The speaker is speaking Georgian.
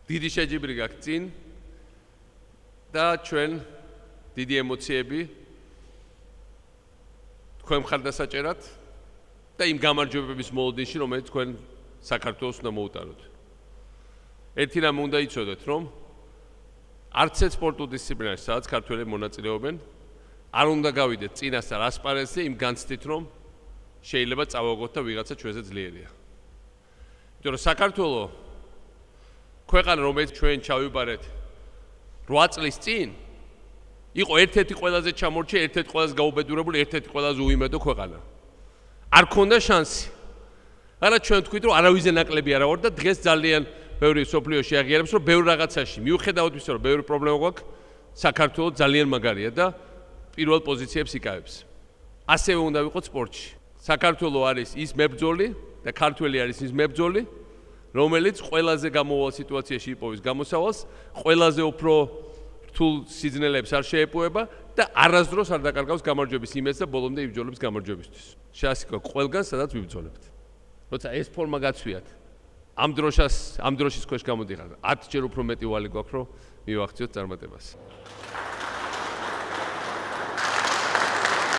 დიდი შეჯიბრი გაქვთ წინ და ჩვენ დიდი ემოციები თქვენ მხარდასაჭერად და იმ გამარჯვებების მოლოდინში, რომელიც თქვენ საქართველოს უნდა მოუტაროთ. ერთი რამ უნდა იცოდეთ, რომ არც ერთ სპორტულ დისციპლინაში, სადაც ქართველები მონაწილეობენ, არ უნდა გავიდეთ წინასწარ ასპარეზზე იმ განცდით, რომ შეიძლება წავაგოთ და ვიღაცა ჩვენზე ძლიერია. იმიტომ რომ საქართველოს ქვეყანა, რომელიც ჩვენ ჩავიბარეთ 8 წლის წინ, იყო ერთ-ერთი ყველაზე ჩამორჩე, ერთ-ერთი ყველაზე გაუბედურებული, ერთ-ერთი ყველაზე უიმედო ქვეყანა. არ ქონდა შანსი. არა ჩვენ თქვით, რომ არავიზე ნაკლები არა ვარ და დღეს ძალიან ბევრი სოფლიოში აღიარებს, რომ ბევრ რაღაცაში, მიუხედავად იმისა, რომ ბევრი პრობლემა გვაქვს, საქართველოს ძალიან მაგარია და პირველ პოზიციებს იკავებს. ასევე უნდა ვიყოთ სპორტში. საქართველოს არის ის მებრძოლი და ქართველი არის ის მებრძოლი, რომელიც ყველაზე გამოვალ სიტუაციაში იპოვის გამოსავალს, ყველაზე უფრო რთულ სიძნელეებს არ შეეპოვება და არასდროს არ დაკარგავს გამარჯვების იმედს და ბოლომდე იბრძოლებს გამარჯვებისთვის. შეასიკვა ყველგან, სადაც ვიბრძოლებთ. როცა ეს ფორმა გაცვიათ, ამ დროშის ქვეშ გამოდიხართ, 10 ჯერ უფრო მეტი ვალი გვაქვს, რომ მივახციოთ წარმატებას.